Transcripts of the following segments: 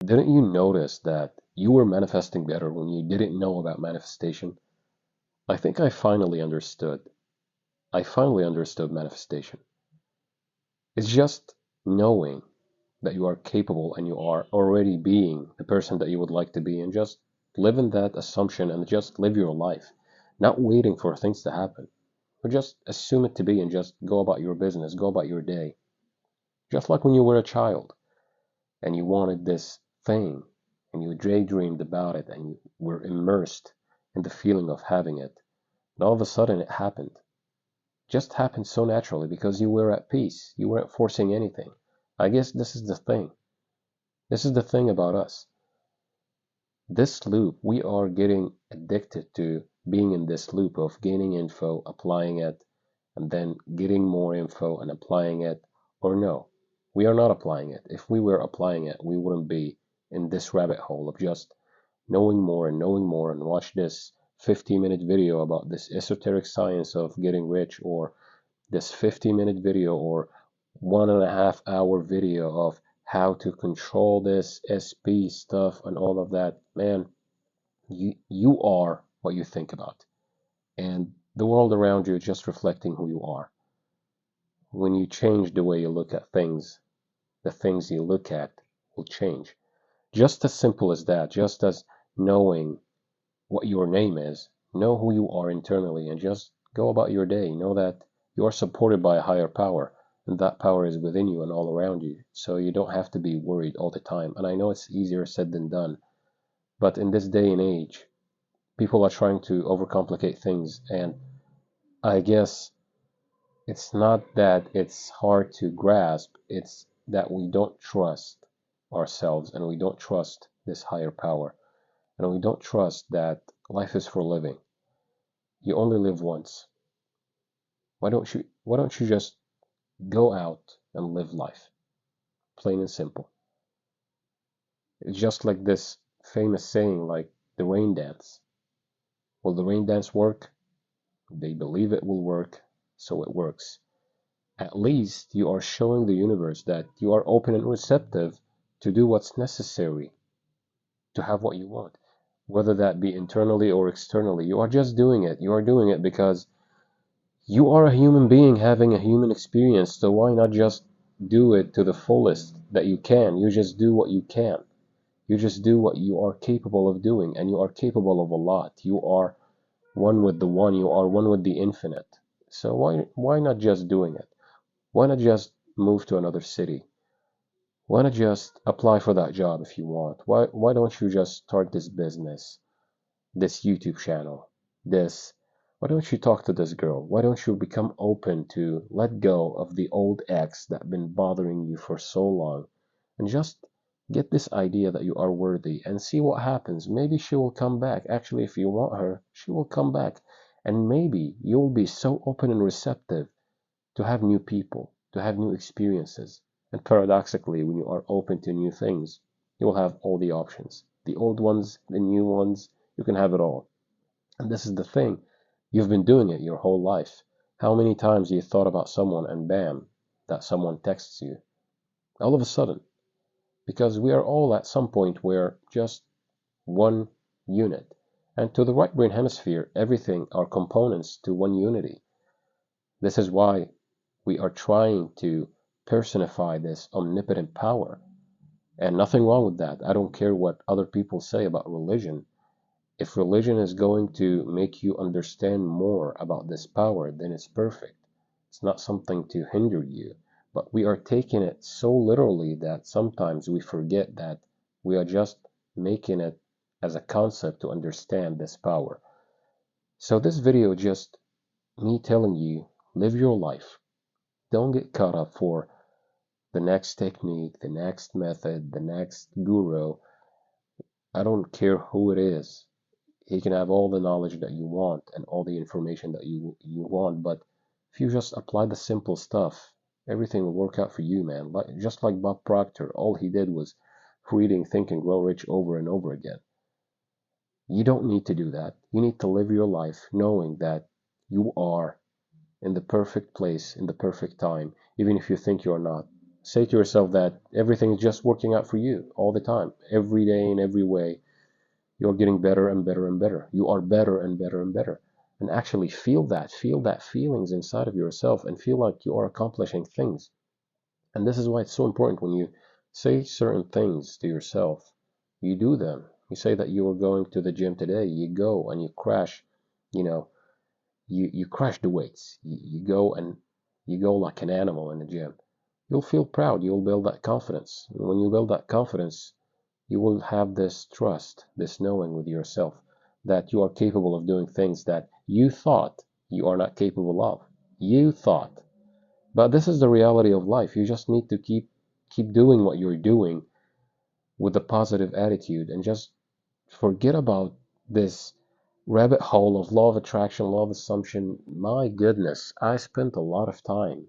Didn't you notice that you were manifesting better when you didn't know about manifestation? I think I finally understood. I finally understood manifestation. It's just knowing that you are capable and you are already being the person that you would like to be, and just live in that assumption and just live your life, not waiting for things to happen, but just assume it to be and just go about your business, go about your day. Just like when you were a child and you wanted this thing and you daydreamed about it and you were immersed in the feeling of having it. And all of a sudden it happened. Just happened so naturally because you were at peace. You weren't forcing anything. I guess this is the thing. This is the thing about us. This loop, we are getting addicted to being in this loop of gaining info, applying it, and then getting more info and applying it. Or no, we are not applying it. If we were applying it, we wouldn't be in this rabbit hole of just knowing more and watch this 50-minute video about this esoteric science of getting rich, or this 50-minute video or 1.5 hour video of how to control this SP stuff and all of that. Man, you are what you think about, and the world around you is just reflecting who you are. When you change the way you look at things, the things you look at will change. Just as simple as that, just as knowing what your name is, know who you are internally, and just go about your day. Know that you are supported by a higher power, and that power is within you and all around you. So you don't have to be worried all the time. And I know it's easier said than done, but in this day and age, people are trying to overcomplicate things, and I guess it's not that it's hard to grasp, it's that we don't trust ourselves and we don't trust this higher power and we don't trust that life is for living. You only live once. Why don't you just go out and live life? Plain and simple. It's just like this famous saying, like the rain dance. Will the rain dance work? They believe it will work, so it works. At least you are showing the universe that you are open and receptive to do what's necessary to have what you want. Whether that be internally or externally, you are just doing it. You are doing it because you are a human being having a human experience, so why not just do it to the fullest that you can? You just do what you can. You just do what you are capable of doing, and you are capable of a lot. You are one with the one, you are one with the infinite. So why not just doing it? Why not just move to another city? Why not just apply for that job if you want? Why don't you just start this business, this YouTube channel, this why don't you talk to this girl? Why don't you become open to let go of the old ex that been bothering you for so long and just get this idea that you are worthy and see what happens. Maybe she will come back. Actually, if you want her, she will come back. And maybe you'll be so open and receptive to have new people, to have new experiences. And paradoxically, when you are open to new things, you will have all the options. The old ones, the new ones, you can have it all. And this is the thing. You've been doing it your whole life. How many times you thought about someone and bam, that someone texts you? All of a sudden. Because we are all at some point where just one unit. And to the right brain hemisphere, everything are components to one unity. This is why we are trying to personify this omnipotent power. And nothing wrong with that. I don't care what other people say about religion. If religion is going to make you understand more about this power, then it's perfect. It's not something to hinder you. But we are taking it so literally that sometimes we forget that we are just making it as a concept to understand this power. So this video just me telling you, live your life. Don't get caught up for the next technique, the next method, the next guru. I don't care who it is. He can have all the knowledge that you want and all the information that you want, but if you just apply the simple stuff, everything will work out for you, man. Just like Bob Proctor, all he did was reading Think and Grow Rich over and over again. You don't need to do that. You need to live your life knowing that you are in the perfect place in the perfect time, even if you think you're not. say to yourself that everything is just working out for you all the time, every day in every way. You're getting better and better and better. You are better and better and better. And actually feel that feelings inside of yourself and feel like you are accomplishing things. And this is why it's so important when you say certain things to yourself, you do them. You say that you are going to the gym today, you go and you crash, you know, you crash the weights. You go and you go like an animal in the gym. You'll feel proud. You'll build that confidence. And when you build that confidence, you will have this trust, this knowing with yourself that you are capable of doing things that you thought you are not capable of. You thought. But this is the reality of life. You just need to keep doing what you're doing with a positive attitude and just forget about this rabbit hole of law of attraction, law of assumption. My goodness, I spent a lot of time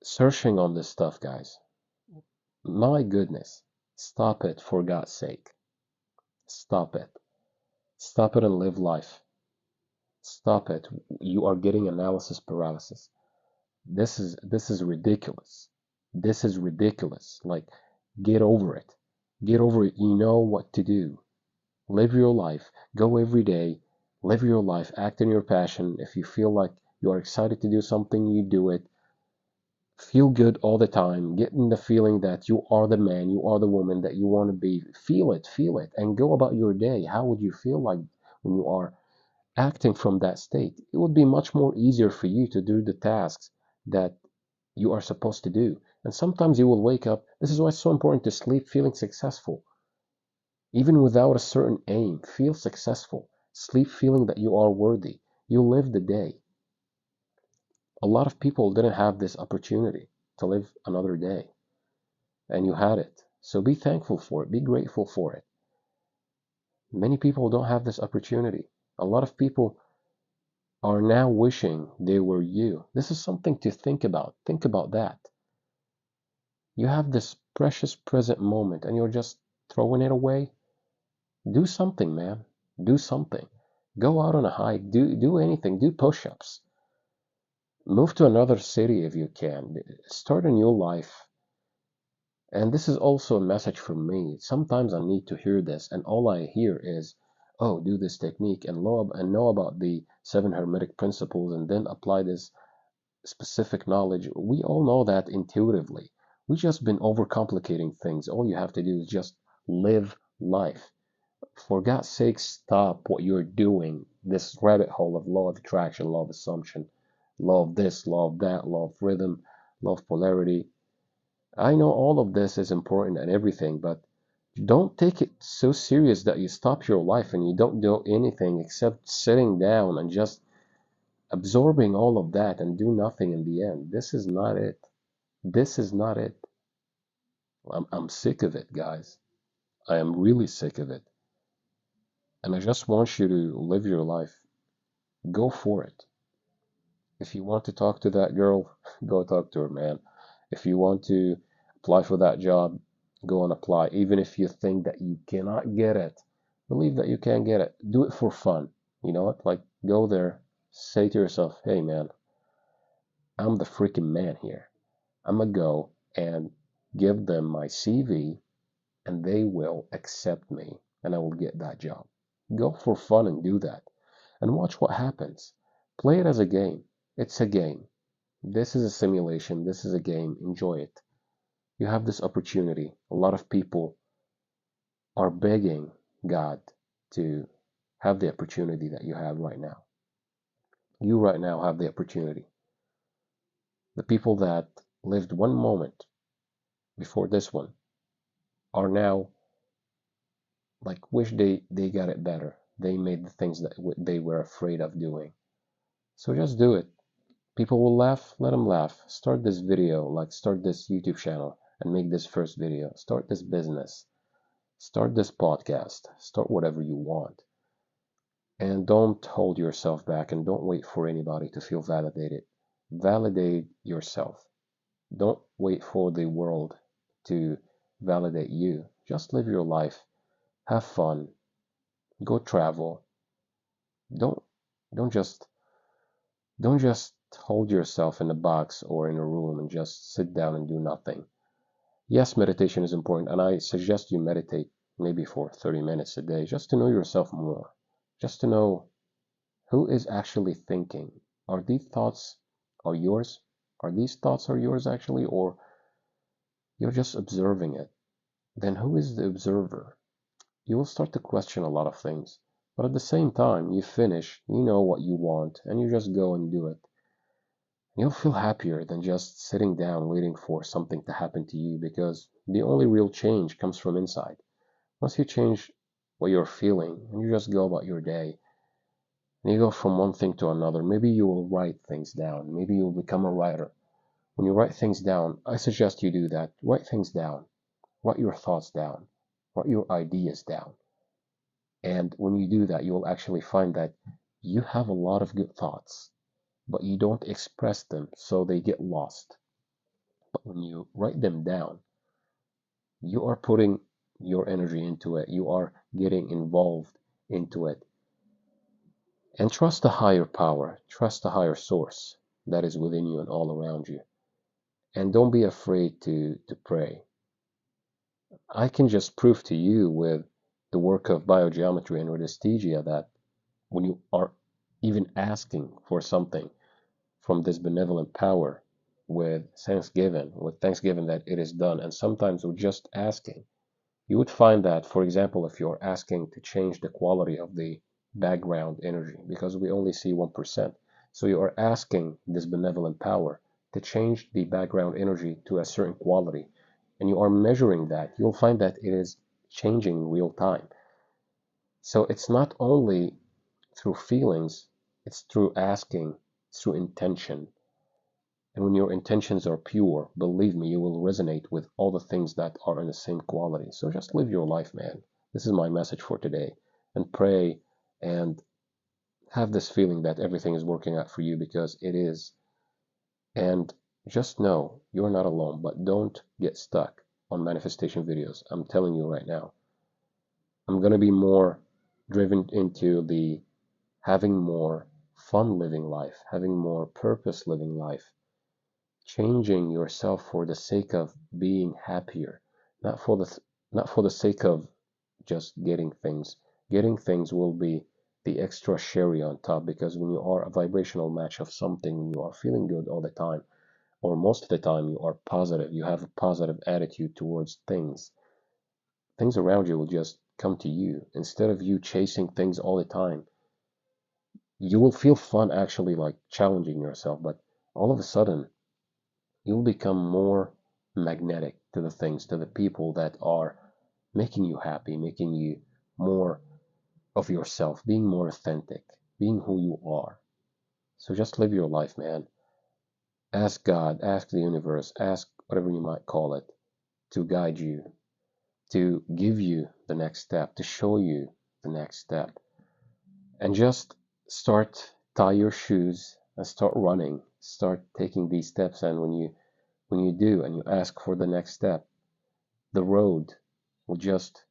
searching on this stuff, guys. My goodness. Stop it, for God's sake. Stop it. Stop it and live life. Stop it. You are getting analysis paralysis. This is ridiculous. This is ridiculous. Like, get over it. Get over it. You know what to do. Live your life. Go every day. Live your life. Act in your passion. If you feel like you are excited to do something, you do it. Feel good all the time. Get in the feeling that you are the man, you are the woman that you want to be. Feel it, and go about your day. How would you feel like when you are acting from that state? It would be much more easier for you to do the tasks that you are supposed to do. And sometimes you will wake up. This is why it's so important to sleep feeling successful. Even without a certain aim, feel successful. Sleep feeling that you are worthy. You live the day. A lot of people didn't have this opportunity to live another day, and you had it. So be thankful for it. Be grateful for it. Many people don't have this opportunity. A lot of people are now wishing they were you. This is something to think about. Think about that. You have this precious present moment and you're just throwing it away. Do something, man. Do something. Go out on a hike. Do anything. Do push-ups. Move to another city if you can. Start a new life. And this is also a message from me. Sometimes I need to hear this, and all I hear is, "Oh, do this technique and know about the seven hermetic principles, and then apply this specific knowledge." We all know that intuitively. We just been overcomplicating things. All you have to do is just live life. For God's sake, stop what you're doing. This rabbit hole of law of attraction, law of assumption, law of this, law of that, law of rhythm, law of polarity. I know all of this is important and everything, but don't take it so serious that you stop your life and you don't do anything except sitting down and just absorbing all of that and do nothing in the end. This is not it. This is not it. I'm sick of it, guys. I am really sick of it. And I just want you to live your life. Go for it. If you want to talk to that girl, go talk to her, man. If you want to apply for that job, go and apply. Even if you think that you cannot get it, believe that you can get it. Do it for fun. You know what? Like, go there, say to yourself, "Hey, man, I'm the freaking man here. I'm gonna go and give them my CV and they will accept me and I will get that job." Go for fun and do that. And watch what happens. Play it as a game. It's a game. This is a simulation. This is a game. Enjoy it. You have this opportunity. A lot of people are begging God to have the opportunity that you have right now. You right now have the opportunity. The people that lived one moment before this one are now like wish they got it better. They made the things that they were afraid of doing. So just do it. People will laugh, let them laugh. Start this video, like start this YouTube channel and make this first video. Start this business. Start this podcast. Start whatever you want. And don't hold yourself back and don't wait for anybody to feel validated. Validate yourself. Don't wait for the world to validate you. Just live your life. Have fun. Go travel. Don't don't just don't just hold yourself in a box or in a room and just sit down and do nothing. Yes, meditation is important, and I suggest you meditate maybe for 30 minutes a day just to know yourself more, just to know who is actually thinking. Are these thoughts are yours? Are these thoughts are yours actually, or you're just observing it? Then who is the observer? You will start to question a lot of things. But at the same time, you finish, you know what you want, and you just go and do it. You'll feel happier than just sitting down waiting for something to happen to you because the only real change comes from inside. Once you change what you're feeling and you just go about your day and you go from one thing to another, maybe you will write things down. Maybe you'll become a writer. When you write things down, I suggest you do that. Write things down. Write your thoughts down. Write your ideas down. And when you do that, you will actually find that you have a lot of good thoughts, but you don't express them, so they get lost. But when you write them down, you are putting your energy into it. You are getting involved into it. And trust the higher power, trust the higher source that is within you and all around you. And don't be afraid to pray. I can just prove to you with the work of biogeometry and rhodesthesia that when you are even asking for something from this benevolent power with thanksgiving that it is done, and sometimes with just asking, you would find that, for example, if you're asking to change the quality of the background energy, because we only see 1%, so you are asking this benevolent power to change the background energy to a certain quality, and you are measuring that, you'll find that it is changing in real time. So it's not only through feelings, it's through asking, it's through intention. And when your intentions are pure, believe me, you will resonate with all the things that are in the same quality. So just live your life, man. This is my message for today. And pray and have this feeling that everything is working out for you because it is. And just know you're not alone, but don't get stuck on manifestation videos. I'm telling you right now. I'm going to be more driven into the having more fun living life, having more purpose living life, changing yourself for the sake of being happier, not for the not for the sake of just getting things. Getting things will be the extra cherry on top because when you are a vibrational match of something, when you are feeling good all the time, or most of the time you are positive, you have a positive attitude towards things. Things around you will just come to you instead of you chasing things all the time. You will feel fun actually like challenging yourself, but all of a sudden you'll become more magnetic to the things, to the people that are making you happy, making you more of yourself, being more authentic, being who you are. So just live your life, man. Ask God, ask the universe, ask whatever you might call it, to guide you, to give you the next step, to show you the next step. And just start, tie your shoes and start running. Start taking these steps, and when you do and you ask for the next step, the road will just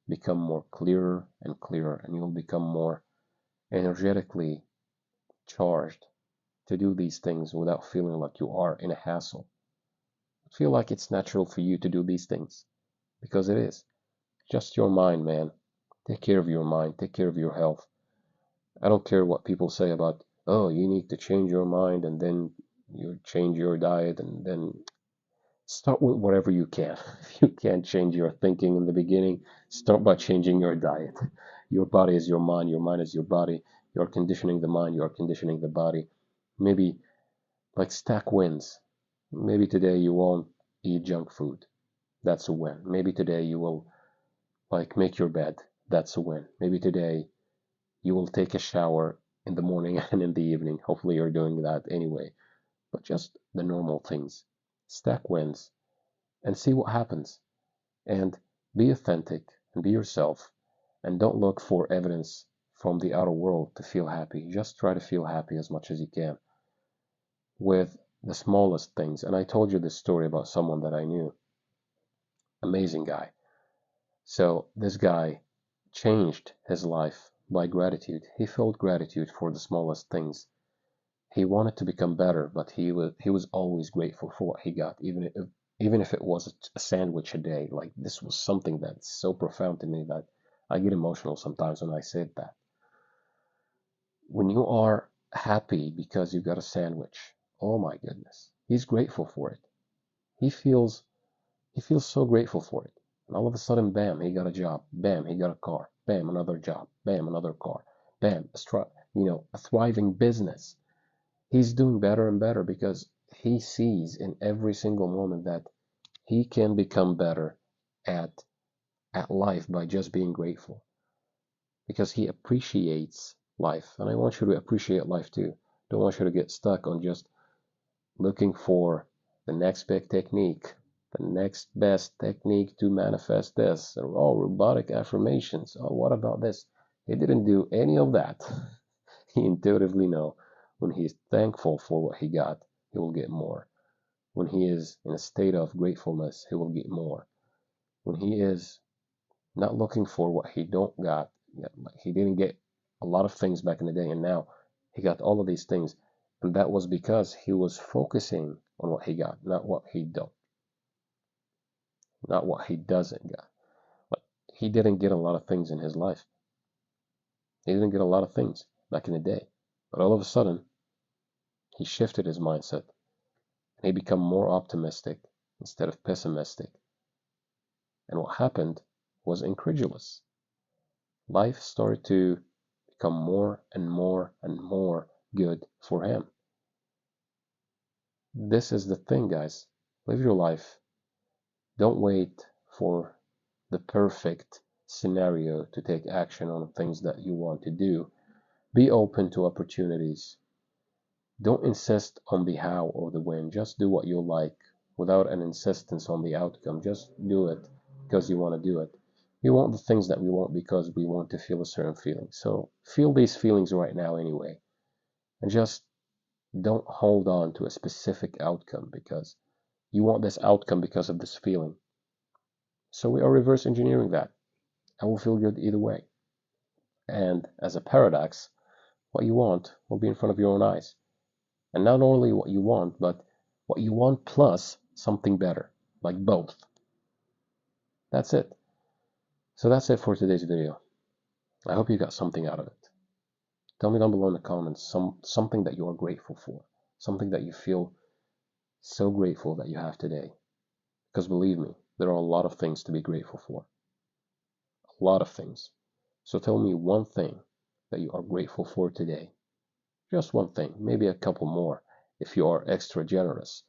become more clearer and clearer, and you'll become more energetically charged to do these things without feeling like you are in a hassle. Feel like it's natural for you to do these things because it is. Just your mind, man. Take care of your mind, take care of your health. I don't care what people say about, oh, you need to change your mind and then you change your diet and then start with whatever you can. If you can't change your thinking in the beginning, start by changing your diet. Your body is your mind is your body. You're conditioning the mind, you're conditioning the body. Maybe like stack wins. Maybe today you won't eat junk food. That's a win. Maybe today you will like make your bed. That's a win. Maybe today you will take a shower in the morning and in the evening. Hopefully you're doing that anyway. But just the normal things. Stack wins and see what happens. And be authentic and be yourself. And don't look for evidence from the outer world to feel happy. Just try to feel happy as much as you can with the smallest things. And I told you this story about someone that I knew. Amazing guy. So this guy changed his life by gratitude. He felt gratitude for the smallest things. He wanted to become better, but he was always grateful for what he got, even if it was a sandwich a day. Like, this was something that's so profound to me that I get emotional sometimes when I say that. When you are happy because you got a sandwich, oh my goodness, he's grateful for it. He feels he feels so grateful for it. And all of a sudden, bam, he got a job. Bam, he got a car. Bam, another job. Bam, another car. Bam, a thriving business. He's doing better and better because he sees in every single moment that he can become better at at life by just being grateful, because he appreciates life. And I want you to appreciate life too. Don't want you to get stuck on just looking for the next big technique, the next best technique to manifest this, or oh, robotic affirmations. Oh, what about this? He didn't do any of that. He intuitively know when he is thankful for what he got, he will get more. When he is in a state of gratefulness, he will get more. When he is not looking for what he don't got, he didn't get a lot of things back in the day, and now he got all of these things, and that was because he was focusing on what he got, not what he don't, not what he doesn't got. But he didn't get a lot of things in his life. He didn't get a lot of things back in the day, but all of a sudden he shifted his mindset and he became more optimistic instead of pessimistic. And what happened was incredulous. Life started to become more and more and more good for him. This is the thing, guys. Live your life. Don't wait for the perfect scenario to take action on things that you want to do. Be open to opportunities. Don't insist on the how or the when. Just do what you like without an insistence on the outcome. Just do it because you want to do it. We want the things that we want because we want to feel a certain feeling. So feel these feelings right now anyway. And just don't hold on to a specific outcome because you want this outcome because of this feeling. So we are reverse engineering that. I will feel good either way. And as a paradox, what you want will be in front of your own eyes. And not only what you want, but what you want plus something better, like both. That's it. So that's it for today's video. I hope you got something out of it. Tell me down below in the comments something that you are grateful for, something that you feel so grateful that you have today. Because believe me, there are a lot of things to be grateful for. A lot of things. So tell me one thing that you are grateful for today. Just one thing, maybe a couple more if you are extra generous.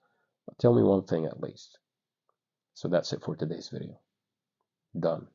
But tell me one thing at least. So that's it for today's video. Done.